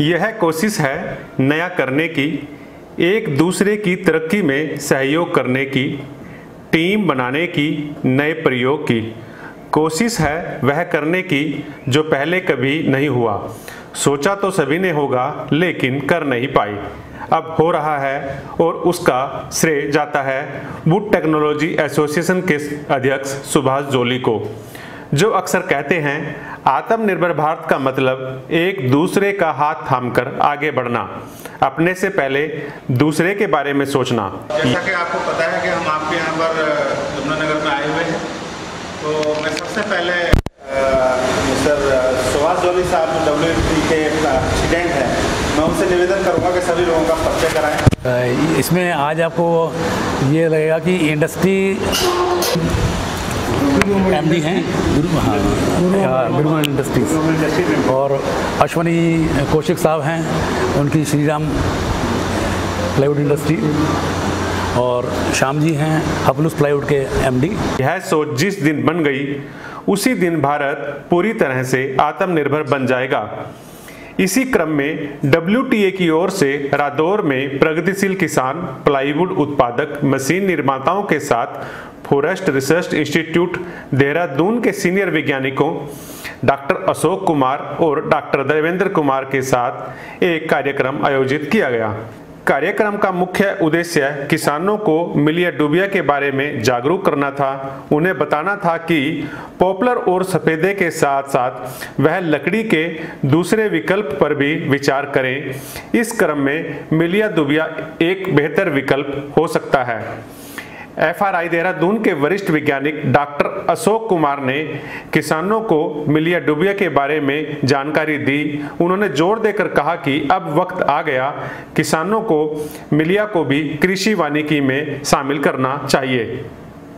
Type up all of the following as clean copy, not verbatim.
यह कोशिश है नया करने की, एक दूसरे की तरक्की में सहयोग करने की, टीम बनाने की, नए प्रयोग की। कोशिश है वह करने की जो पहले कभी नहीं हुआ। सोचा तो सभी ने होगा लेकिन कर नहीं पाई, अब हो रहा है और उसका श्रेय जाता है वुड टेक्नोलॉजी एसोसिएशन के अध्यक्ष सुभाष जोली को, जो अक्सर कहते हैं आत्मनिर्भर भारत का मतलब एक दूसरे का हाथ थामकर आगे बढ़ना, अपने से पहले दूसरे के बारे में सोचना। जैसा कि आपको पता है कि हम आपके यहाँ पर यमुनानगर में आए हुए हैं, तो मैं सबसे पहले मिस्टर सुभाष जोली साहब WFP के प्रेसिडेंट हैं, मैं उनसे निवेदन करूंगा कि सभी लोगों का परिचय कराएं। इसमें आज आपको ये लगेगा कि इंडस्ट्री MD हैं गुरुकुल इंडस्ट्रीज, और अश्वनी कौशिक साहब हैं, उनकी श्रीराम प्लाईवुड इंडस्ट्री, और श्याम जी हैं हपलुस प्लाईवुड के MD। यह सोच जिस दिन बन गई उसी दिन भारत पूरी तरह से आत्मनिर्भर बन जाएगा। इसी क्रम में WTA की ओर से रादौर में प्रगतिशील किसान, प्लाईवुड उत्पादक, मशीन निर्माताओं के साथ फॉरेस्ट रिसर्च इंस्टीट्यूट देहरादून के सीनियर वैज्ञानिकों डॉक्टर अशोक कुमार और डॉक्टर देवेंद्र कुमार के साथ एक कार्यक्रम आयोजित किया गया। कार्यक्रम का मुख्य उद्देश्य किसानों को मिलिया डूबिया के बारे में जागरूक करना था। उन्हें बताना था कि पॉपुलर और सफेदे के साथ साथ वह लकड़ी के दूसरे विकल्प पर भी विचार करें। इस क्रम में मिलिया डूबिया एक बेहतर विकल्प हो सकता है। FRI देहरादून के वरिष्ठ वैज्ञानिक डॉक्टर अशोक कुमार ने किसानों को मिलिया डूबिया के बारे में जानकारी दी। उन्होंने जोर देकर कहा कि अब वक्त आ गया, किसानों को मिलिया को भी कृषि वानिकी में शामिल करना चाहिए,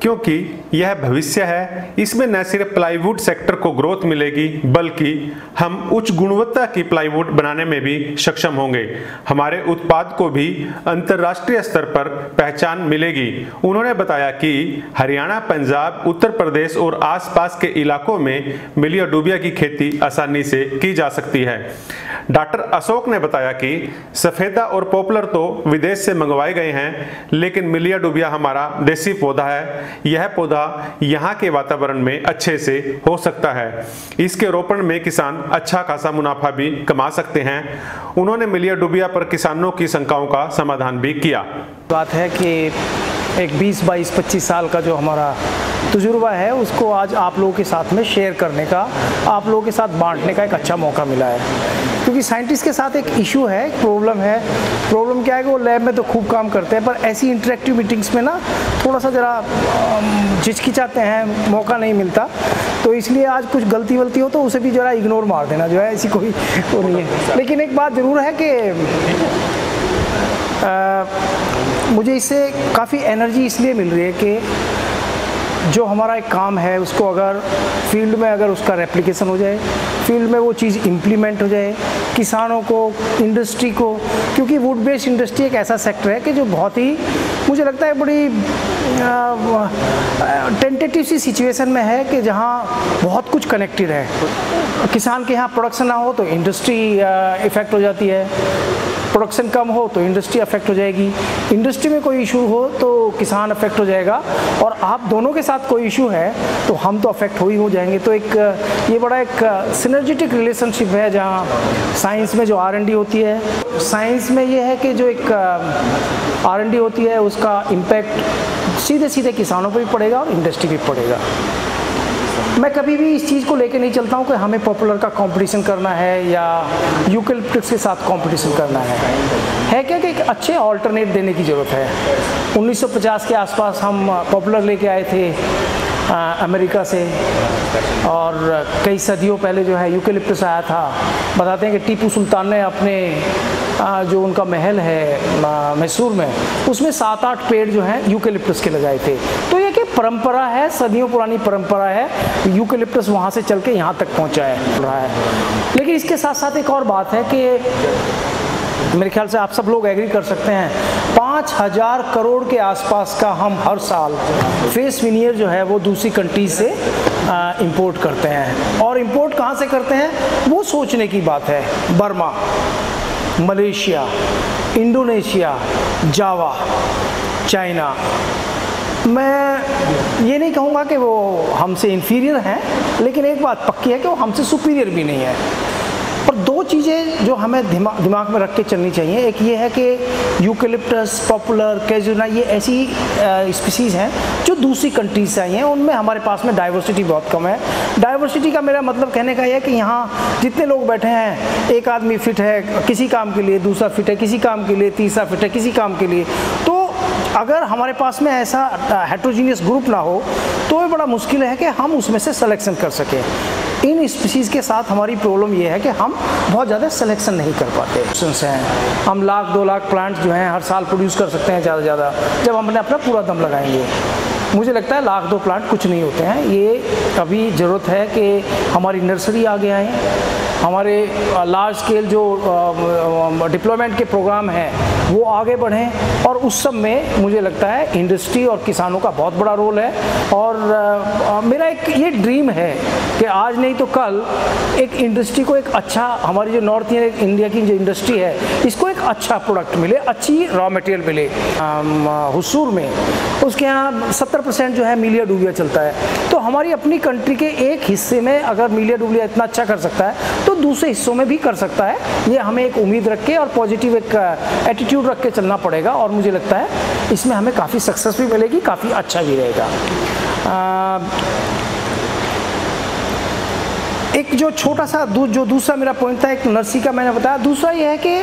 क्योंकि यह भविष्य है। इसमें न सिर्फ प्लाईवुड सेक्टर को ग्रोथ मिलेगी, बल्कि हम उच्च गुणवत्ता की प्लाईवुड बनाने में भी सक्षम होंगे। हमारे उत्पाद को भी अंतर्राष्ट्रीय स्तर पर पहचान मिलेगी। उन्होंने बताया कि हरियाणा, पंजाब, उत्तर प्रदेश और आसपास के इलाकों में मिलिया डूबिया की खेती आसानी से की जा सकती है। डॉक्टर अशोक ने बताया कि सफेदा और पॉपुलर तो विदेश से मंगवाए गए हैं, लेकिन मिलिया डूबिया हमारा देसी पौधा है। यह पौधा यहाँ के वातावरण में अच्छे से हो सकता है। इसके रोपण में किसान अच्छा खासा मुनाफा भी कमा सकते हैं। उन्होंने मिलिया डूबिया पर किसानों की शंकाओं का समाधान भी किया। बात है कि एक 20, 22, 25 साल का जो हमारा तजुर्बा है उसको आज आप लोगों के साथ में शेयर करने का, आप लोगों के साथ बांटने का एक अच्छा मौका मिला है। क्योंकि साइंटिस्ट के साथ एक इशू है, एक प्रॉब्लम है। प्रॉब्लम क्या है कि वो लैब में तो खूब काम करते हैं, पर ऐसी इंटरेक्टिव मीटिंग्स में ना थोड़ा सा ज़रा झिझकिचाते हैं, मौका नहीं मिलता। तो इसलिए आज कुछ गलती वलती हो तो उसे भी ज़रा इग्नोर मार देना, जो है ऐसी कोई वो नहीं है। लेकिन एक बात ज़रूर है कि मुझे इससे काफ़ी एनर्जी इसलिए मिल रही है कि जो हमारा एक काम है उसको अगर फील्ड में अगर उसका रेप्लिकेशन हो जाए, फील्ड में वो चीज़ इम्प्लीमेंट हो जाए, किसानों को, इंडस्ट्री को, क्योंकि वुड बेस्ड इंडस्ट्री एक ऐसा सेक्टर है कि जो बहुत ही मुझे लगता है बड़ी टेंटेटिव सी सिचुएशन में है कि जहाँ बहुत कुछ कनेक्टेड है। किसान के यहाँ प्रोडक्शन ना हो तो इंडस्ट्री इफ़ेक्ट हो जाती है, प्रोडक्शन कम हो तो इंडस्ट्री अफेक्ट हो जाएगी, इंडस्ट्री में कोई इशू हो तो किसान अफेक्ट हो जाएगा, और आप दोनों के साथ कोई इशू है तो हम तो अफेक्ट हो जाएंगे। तो एक ये बड़ा एक सिनर्जेटिक रिलेशनशिप है जहाँ साइंस में जो R&D होती है, साइंस में ये है कि जो एक R&D होती है उसका इम्पैक्ट सीधे सीधे किसानों पर भी पड़ेगा और इंडस्ट्री भी पड़ेगा। मैं कभी भी इस चीज़ को लेके नहीं चलता हूँ कि हमें पॉपुलर का कंपटीशन करना है या यूकेलिप्टस के साथ कंपटीशन करना है क्या कि एक अच्छे ऑल्टरनेट देने की ज़रूरत है। 1950 के आसपास हम पॉपुलर लेके आए थे अमेरिका से, और कई सदियों पहले जो है यूकेलिप्टस आया था। बताते हैं कि टीपू सुल्तान ने अपने जो उनका महल है मैसूर में, उसमें 7-8 पेड़ जो हैं यूकेलिप्टस के लगाए थे। तो ये कि परंपरा है, सदियों पुरानी परंपरा है, यूकेलिप्टस वहाँ से चल के यहाँ तक पहुँचा है। लेकिन इसके साथ साथ एक और बात है कि मेरे ख्याल से आप सब लोग एग्री कर सकते हैं 5000 करोड़ के आसपास का हम हर साल फेस विनियर जो है वो दूसरी कंट्रीज से इंपोर्ट करते हैं। और इंपोर्ट कहाँ से करते हैं वो सोचने की बात है। बर्मा, मलेशिया, इंडोनेशिया, जावा, चाइना। मैं ये नहीं कहूँगा कि वो हमसे इन्फीरियर हैं, लेकिन एक बात पक्की है कि वो हमसे सुपीरियर भी नहीं है। पर दो चीज़ें जो हमें दिमाग में रख के चलनी चाहिए, एक ये है कि यूकेलिप्टस, पॉपुलर, कैजुना, ये ऐसी स्पीसीज़ हैं जो दूसरी कंट्रीज से आई हैं, उनमें हमारे पास में डाइवर्सिटी बहुत कम है। डाइवर्सिटी का मेरा मतलब कहने का यह है कि यहाँ जितने लोग बैठे हैं, एक आदमी फिट है किसी काम के लिए, दूसरा फिट है किसी काम के लिए, तीसरा फिट है किसी काम के लिए। तो अगर हमारे पास में ऐसा हेट्रोजीनियस ग्रुप ना हो तो ये बड़ा मुश्किल है कि हम उसमें से सिलेक्शन कर सकें। इन स्पीसीज़ के साथ हमारी प्रॉब्लम ये है कि हम बहुत ज़्यादा सिलेक्शन नहीं कर पाते। हैं हम 1,00,000-2 लाख प्लांट्स जो हैं हर साल प्रोड्यूस कर सकते हैं ज़्यादा से ज़्यादा, जब हमने अपना पूरा दम लगाएंगे। मुझे लगता है 1,00,000-2 प्लांट कुछ नहीं होते हैं। ये अभी ज़रूरत है कि हमारी नर्सरी आगे आए, हमारे लार्ज स्केल जो डिप्लॉयमेंट के प्रोग्राम हैं वो आगे बढ़ें, और उस सब में मुझे लगता है इंडस्ट्री और किसानों का बहुत बड़ा रोल है। और मेरा एक ये ड्रीम है कि आज नहीं तो कल एक इंडस्ट्री को एक अच्छा, हमारी जो नॉर्थ इंडिया की जो इंडस्ट्री है इसको एक अच्छा प्रोडक्ट मिले, अच्छी रॉ मटेरियल मिले। हुसूर में उसके यहाँ 70% जो है मिलिया डूबिया चलता है, तो हमारी अपनी कंट्री के एक हिस्से में अगर मिलिया डूबिया इतना अच्छा कर सकता है तो दूसरे हिस्सों में भी कर सकता है। ये हमें एक उम्मीद रख के और पॉजिटिव एक एटीट्यूड रख के चलना पड़ेगा, और मुझे लगता है इसमें हमें काफ़ी सक्सेस भी मिलेगी, काफ़ी अच्छा भी रहेगा। एक जो छोटा सा जो दूसरा मेरा पॉइंट था, एक नर्सरी का मैंने बताया, दूसरा ये है कि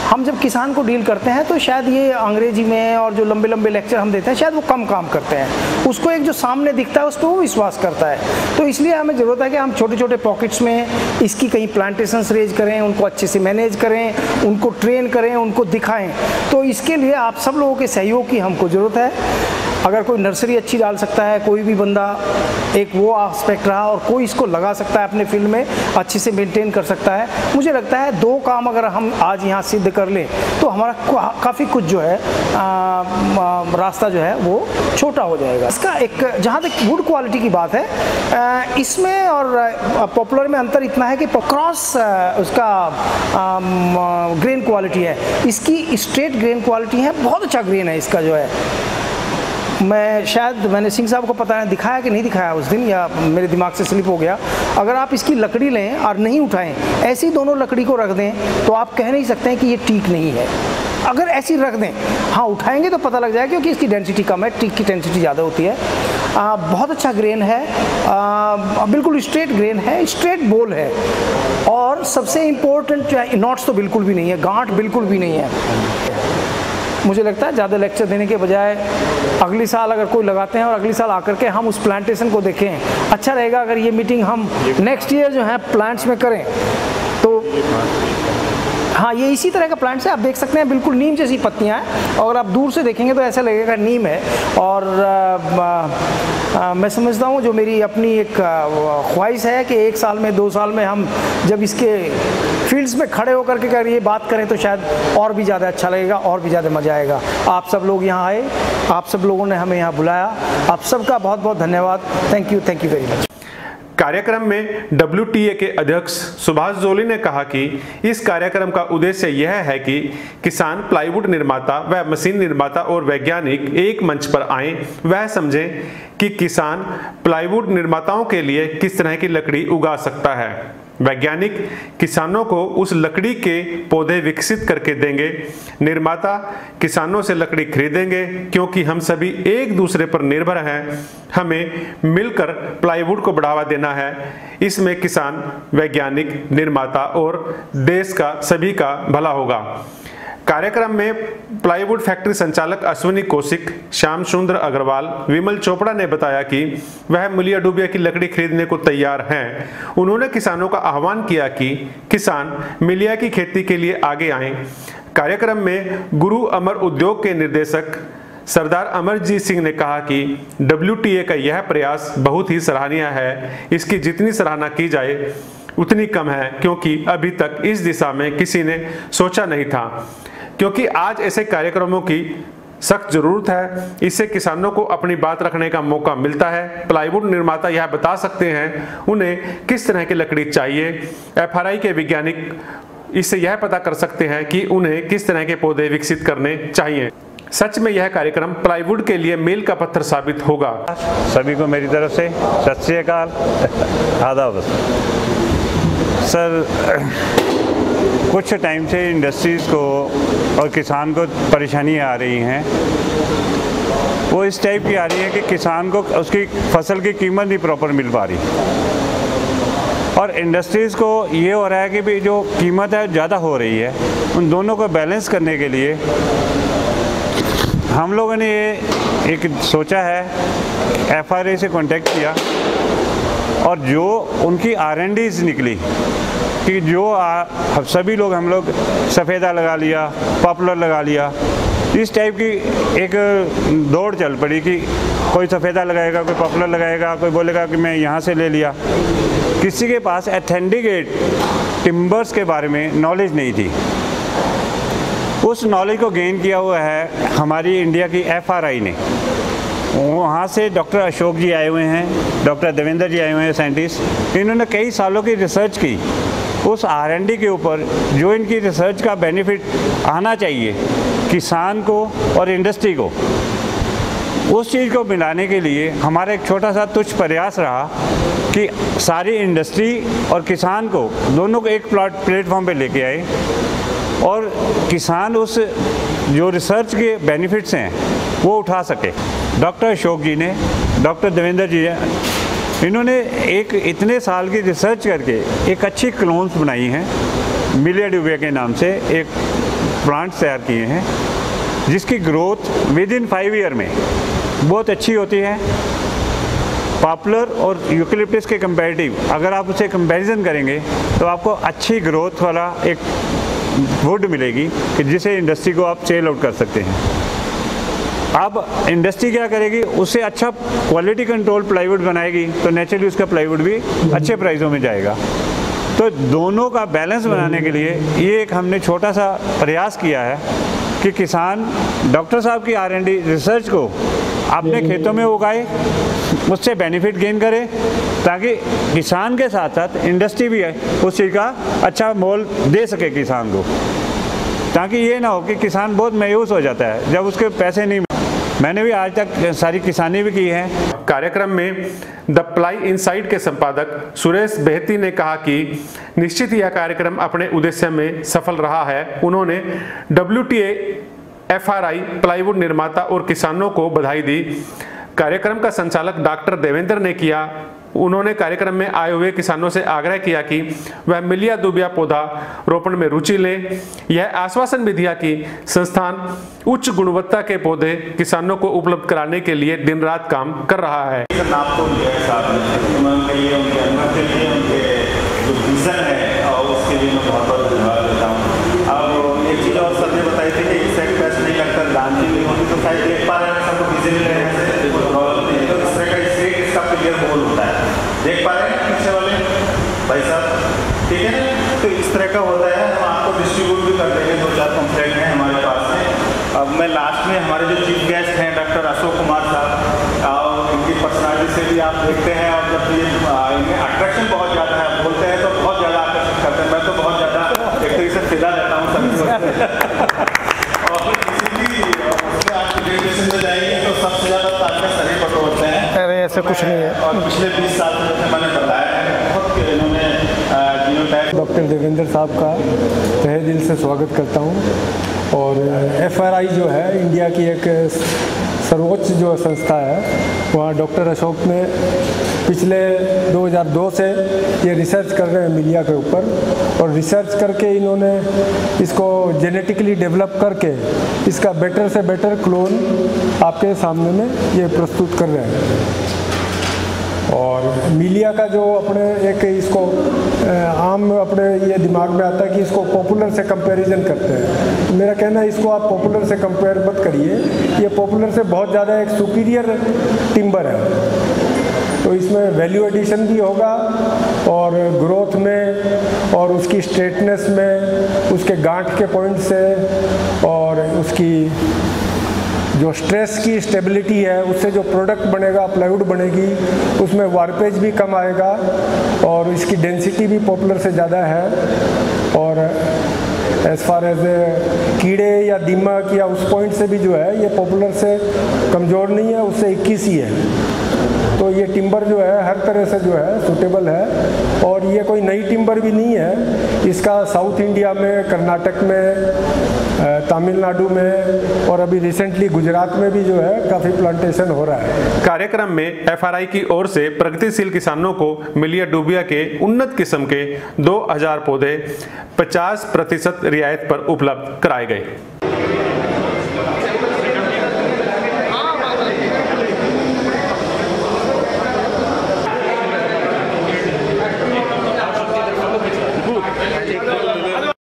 हम जब किसान को डील करते हैं तो शायद ये अंग्रेजी में और जो लंबे लंबे लेक्चर हम देते हैं शायद वो कम काम करते हैं, उसको एक जो सामने दिखता है उस पर वो विश्वास करता है। तो इसलिए हमें ज़रूरत है कि हम छोटे छोटे पॉकेट्स में इसकी कहीं प्लांटेशंस रेज करें, उनको अच्छे से मैनेज करें, उनको ट्रेन करें, उनको दिखाएं। तो इसके लिए आप सब लोगों के सहयोग की हमको ज़रूरत है। अगर कोई नर्सरी अच्छी डाल सकता है, कोई भी बंदा, एक वो आस्पेक्ट रहा, और कोई इसको लगा सकता है अपने फील्ड में, अच्छे से मेंटेन कर सकता है, मुझे लगता है 2 काम अगर हम आज यहाँ सिद्ध कर लें तो हमारा काफ़ी कुछ जो है रास्ता जो है वो छोटा हो जाएगा। इसका एक, जहाँ तक गुड क्वालिटी की बात है, इसमें और पॉपुलर में अंतर इतना है कि क्रॉस उसका ग्रेन क्वालिटी है, इसकी स्ट्रेट ग्रेन क्वालिटी है, बहुत अच्छा ग्रेन है इसका जो है। मैंने सिंह साहब को पता नहीं दिखाया कि नहीं दिखाया उस दिन, या मेरे दिमाग से स्लिप हो गया। अगर आप इसकी लकड़ी लें और नहीं उठाएं, ऐसी दोनों लकड़ी को रख दें तो आप कह नहीं सकते हैं कि ये टीक नहीं है। अगर ऐसी रख दें, हाँ उठाएंगे तो पता लग जाएगा, क्योंकि इसकी डेंसिटी कम है, टीक की डेंसिटी ज़्यादा होती है। बहुत अच्छा ग्रेन है, बिल्कुल स्ट्रेट ग्रेन है, स्ट्रेट बोल है, और सबसे इम्पोर्टेंट नॉट्स तो बिल्कुल भी नहीं है, गांठ बिल्कुल भी नहीं है। मुझे लगता है ज़्यादा लेक्चर देने के बजाय अगली साल अगर कोई लगाते हैं और अगली साल आकर के हम उस प्लांटेशन को देखें, अच्छा रहेगा। अगर ये मीटिंग हम नेक्स्ट ईयर जो है प्लांट्स में करें तो हाँ, ये इसी तरह का प्लांट्स है, आप देख सकते हैं बिल्कुल नीम जैसी पत्तियां हैं, और आप दूर से देखेंगे तो ऐसा लगेगा नीम है। और मैं समझता हूँ, जो मेरी अपनी एक ख्वाहिश है कि 1 साल में 2 साल में हम जब इसके फील्ड्स में खड़े होकर के अगर ये बात करें तो शायद और भी ज़्यादा अच्छा लगेगा, और भी ज़्यादा मज़ा आएगा। आप सब लोग यहाँ आए, आप सब लोगों ने हमें यहाँ बुलाया, आप सबका बहुत बहुत धन्यवाद। Thank you very much. कार्यक्रम में WTA के अध्यक्ष सुभाष जोली ने कहा कि इस कार्यक्रम का उद्देश्य यह है कि किसान, प्लाईवुड निर्माता व मशीन निर्माता और वैज्ञानिक एक मंच पर आएं, वह समझें कि किसान प्लाईवुड निर्माताओं के लिए किस तरह की लकड़ी उगा सकता है। वैज्ञानिक किसानों को उस लकड़ी के पौधे विकसित करके देंगे, निर्माता किसानों से लकड़ी खरीदेंगे, क्योंकि हम सभी एक दूसरे पर निर्भर हैं। हमें मिलकर प्लाईवुड को बढ़ावा देना है। इसमें किसान, वैज्ञानिक, निर्माता और देश का सभी का भला होगा। कार्यक्रम में प्लाईवुड फैक्ट्री संचालक अश्विनी कौशिक, श्याम सुंदर अग्रवाल, विमल चोपड़ा ने बताया कि वह मिलिया डूबिया की लकड़ी खरीदने को तैयार हैं। उन्होंने किसानों का आह्वान किया कि किसान मिलिया की खेती के लिए आगे आएं। कार्यक्रम में गुरु अमर उद्योग के निर्देशक सरदार अमरजीत सिंह ने कहा कि WTA का यह प्रयास बहुत ही सराहनीय है। इसकी जितनी सराहना की जाए उतनी कम है, क्योंकि अभी तक इस दिशा में किसी ने सोचा नहीं था। क्योंकि आज ऐसे कार्यक्रमों की सख्त जरूरत है। इससे किसानों को अपनी बात रखने का मौका मिलता है। प्लाईवुड निर्माता यह बता सकते हैं उन्हें किस तरह की लकड़ी चाहिए। एफआरआई के वैज्ञानिक इससे यह पता कर सकते हैं कि उन्हें किस तरह के पौधे विकसित करने चाहिए। सच में यह कार्यक्रम प्लाईवुड के लिए मील का पत्थर साबित होगा। सभी को मेरी तरफ से सत श्री अकाल, आदाब। सर, कुछ टाइम से इंडस्ट्रीज़ को और किसान को परेशानियाँ आ रही हैं। वो इस टाइप की आ रही है कि किसान को उसकी फसल की कीमत नहीं प्रॉपर मिल पा रही, और इंडस्ट्रीज़ को ये हो रहा है कि भी जो कीमत है ज़्यादा हो रही है। उन दोनों को बैलेंस करने के लिए हम लोगों ने ये एक सोचा है, एफआरआई से कांटेक्ट किया और जो उनकी R&Ds निकली कि जो सभी लोग हम लोग सफ़ेदा लगा लिया, पॉपुलर लगा लिया, इस टाइप की एक दौड़ चल पड़ी कि कोई सफ़ेदा लगाएगा, कोई पॉपुलर लगाएगा, कोई बोलेगा कि मैं यहाँ से ले लिया। किसी के पास ऑथेंटिकेट टिम्बर्स के बारे में नॉलेज नहीं थी। उस नॉलेज को गेन किया हुआ है हमारी इंडिया की एफआरआई ने। वहाँ से डॉक्टर अशोक जी आए हुए हैं, डॉक्टर देवेंद्र जी आए हुए हैं साइंटिस्ट। इन्होंने कई सालों की रिसर्च की उस R&D के ऊपर, जो इनकी रिसर्च का बेनिफिट आना चाहिए किसान को और इंडस्ट्री को। उस चीज़ को मिलाने के लिए हमारा एक छोटा सा तुच्छ प्रयास रहा कि सारी इंडस्ट्री और किसान को दोनों को एक प्लेटफॉर्म पे लेके आए और किसान उस जो रिसर्च के बेनिफिट्स हैं वो उठा सके। डॉक्टर अशोक जी ने, डॉक्टर देवेंद्र जी ने, इन्होंने एक इतने साल की रिसर्च करके एक अच्छी क्लोन्स बनाई हैं, मिलिया ड्यूबिया के नाम से एक प्लांट्स तैयार किए हैं जिसकी ग्रोथ विद इन 5 ईयर में बहुत अच्छी होती है। पॉपुलर और यूकेलिप्टस के कंपैरेटिव अगर आप उसे कंपैरिजन करेंगे तो आपको अच्छी ग्रोथ वाला एक वुड मिलेगी कि जिसे इंडस्ट्री को आप सेल आउट कर सकते हैं। अब इंडस्ट्री क्या करेगी, उससे अच्छा क्वालिटी कंट्रोल प्लाईवुड बनाएगी तो नेचुरली उसका प्लाईवुड भी अच्छे प्राइसों में जाएगा। तो दोनों का बैलेंस बनाने के लिए ये एक हमने छोटा सा प्रयास किया है कि किसान डॉक्टर साहब की R&D रिसर्च को अपने खेतों में उगाए, उससे बेनिफिट गेन करे, ताकि किसान के साथ साथ इंडस्ट्री भी है उस चीज़ का अच्छा मोल दे सके किसान को, ताकि ये ना हो कि किसान बहुत मायूस हो जाता है जब उसके पैसे नहीं। मैंने भी आज तक सारी किसानी भी की है। कार्यक्रम में द प्लाई इनसाइट के संपादक सुरेश बेहती ने कहा कि निश्चित यह कार्यक्रम अपने उद्देश्य में सफल रहा है। उन्होंने WTA, एफआरआई, प्लाईवुड निर्माता और किसानों को बधाई दी। कार्यक्रम का संचालक डॉक्टर देवेंद्र ने किया। उन्होंने कार्यक्रम में आए हुए किसानों से आग्रह किया कि वह मिलिया दुबिया पौधा रोपण में रुचि लें। यह आश्वासन भी दिया कि संस्थान उच्च गुणवत्ता के पौधे किसानों को उपलब्ध कराने के लिए दिन रात काम कर रहा है। देख पा रहे हैं पीछे वाले भाई साहब, ठीक है ना। तो इस तरह का होता है, हम आपको डिस्ट्रीब्यूट भी कर देंगे। 2-4 कॉम्प्लेक्ट हैं हमारे पास में। अब मैं लास्ट में हमारे जो चीफ गेस्ट हैं डॉक्टर अशोक कुमार साहब, और इनकी पर्सनालिटी से भी आप देखते हैं, और जब ये इनमें अट्रैक्शन बहुत ज़्यादा है, बोलते हैं तो बहुत ज़्यादा आकर्षित करते हैं। मैं तो बहुत ज़्यादा एक तरीके से फिदा रहता हूँ सभी और किसी भी उससे आप ग्रेजुएशन में जाएंगे तो सबसे ज़्यादा ताकत शरीर पर होते हैं। अरे ऐसा कुछ नहीं है। और पिछले 20 साल से मैंने बताया है, बहुत इन्होंने डॉक्टर देवेंद्र साहब का तहे दिल से स्वागत करता हूँ। और एफआरआई जो है इंडिया की एक सर्वोच्च जो संस्था है, वहाँ डॉक्टर अशोक ने पिछले 2002 से ये रिसर्च कर रहे हैं मिलिया के ऊपर, और रिसर्च करके इन्होंने इसको जेनेटिकली डेवलप करके इसका बेटर से बेटर क्लोन आपके सामने में ये प्रस्तुत कर रहे हैं। और मिलिया का जो अपने एक इसको आम अपने ये दिमाग में आता है कि इसको पॉपुलर से कंपैरिजन करते हैं। तो मेरा कहना है इसको आप पॉपुलर से कंपेयर मत करिए, ये पॉपुलर से बहुत ज़्यादा एक सुपीरियर टिम्बर है। तो इसमें वैल्यू एडिशन भी होगा और ग्रोथ में और उसकी स्ट्रेटनेस में, उसके उसके गांठ के पॉइंट से और उसकी जो स्ट्रेस की स्टेबिलिटी है, उससे जो प्रोडक्ट बनेगा, प्लाईवुड बनेगी, उसमें वार्पेज भी कम आएगा और इसकी डेंसिटी भी पॉपुलर से ज़्यादा है। और एज़ फार एज कीड़े या दीमक या उस पॉइंट से भी जो है ये पॉपुलर से कमज़ोर नहीं है, उससे 21 ही है। तो ये टिम्बर जो है हर तरह से जो है सूटेबल है और ये कोई नई टिम्बर भी नहीं है। इसका साउथ इंडिया में, कर्नाटक में, तमिलनाडु में और अभी रिसेंटली गुजरात में भी जो है काफ़ी प्लांटेशन हो रहा है। कार्यक्रम में FRI की ओर से प्रगतिशील किसानों को मिलिया डूबिया के उन्नत किस्म के 2000 पौधे 50% रियायत पर उपलब्ध कराए गए।